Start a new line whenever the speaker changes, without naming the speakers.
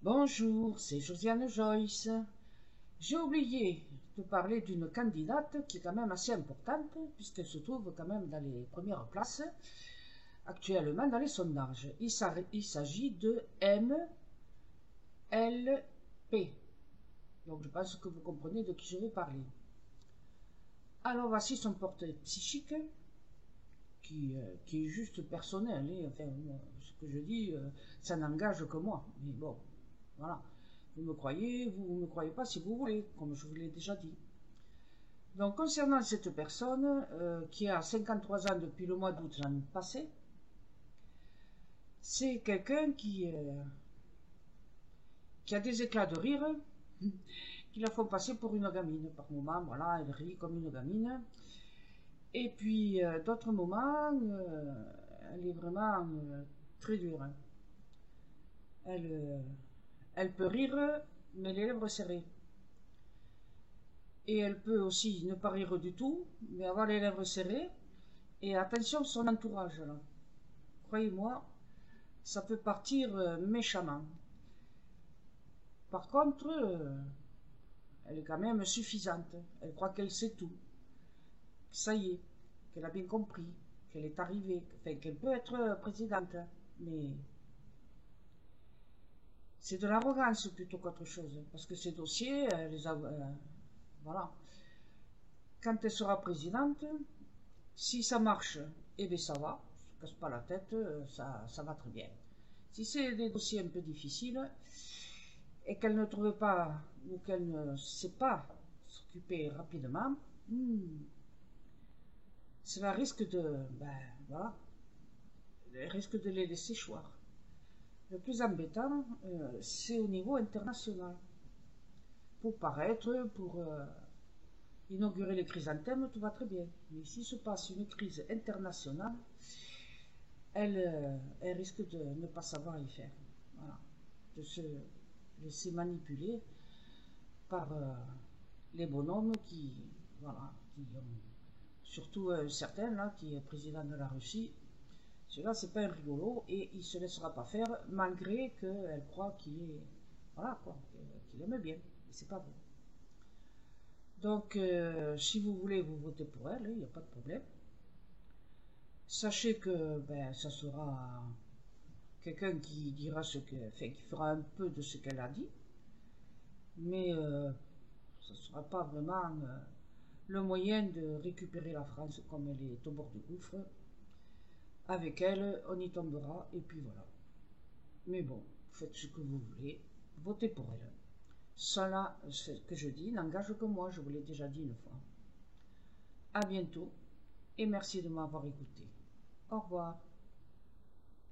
Bonjour, c'est Josiane Joyce. J'ai oublié de parler d'une candidate qui est quand même assez importante, puisqu'elle se trouve quand même dans les premières places actuellement dans les sondages. Il s'agit de MLP. Donc je pense que vous comprenez de qui je vais parler. Alors voici son portrait psychique, qui est juste personnel. Enfin, ce que je dis, ça n'engage que moi. Mais bon, voilà. Vous me croyez, vous ne me croyez pas si vous voulez, comme je vous l'ai déjà dit. Donc, concernant cette personne, qui a 53 ans depuis le mois d'août l'année passé, c'est quelqu'un qui a des éclats de rire, qui la font passer pour une gamine. Par moments, voilà, elle rit comme une gamine. Et puis, d'autres moments, elle est vraiment très dure. Elle, euh, Elle peut rire, mais les lèvres serrées. Et elle peut aussi ne pas rire du tout, mais avoir les lèvres serrées. Et attention, son entourage, là. Croyez-moi, ça peut partir méchamment. Par contre, elle est quand même suffisante. Elle croit qu'elle sait tout. Ça y est, qu'elle a bien compris, qu'elle est arrivée, enfin, qu'elle peut être présidente. Mais c'est de l'arrogance plutôt qu'autre chose. Parce que ces dossiers, voilà. Quand elle sera présidente, si ça marche, eh bien ça va, je ne casse pas la tête, ça va très bien. Si c'est des dossiers un peu difficiles et qu'elle ne trouve pas ou qu'elle ne sait pas s'occuper rapidement, cela risque voilà, risque de les laisser choir. Le plus embêtant, c'est au niveau international. Pour paraître, pour inaugurer les chrysanthèmes, tout va très bien. Mais s'il se passe une crise internationale, elle risque de ne pas savoir y faire. Voilà. De se laisser manipuler par les bonhommes voilà, qui ont, surtout certains là, qui est président de la Russie. Celui-là, c'est pas un rigolo et il se laissera pas faire malgré qu'elle croit voilà quoi, qu'il aime bien. Et c'est pas vrai. Donc, si vous voulez, vous votez pour elle, il n'y a pas de problème. Sachez que ça sera quelqu'un qui dira enfin, qui fera un peu de ce qu'elle a dit, mais ce ne sera pas vraiment le moyen de récupérer la France comme elle est au bord du gouffre. Avec elle, on y tombera, et puis voilà. Mais bon, faites ce que vous voulez, votez pour elle. Cela, ce que je dis, n'engage que moi, je vous l'ai déjà dit une fois. À bientôt, et merci de m'avoir écouté. Au revoir.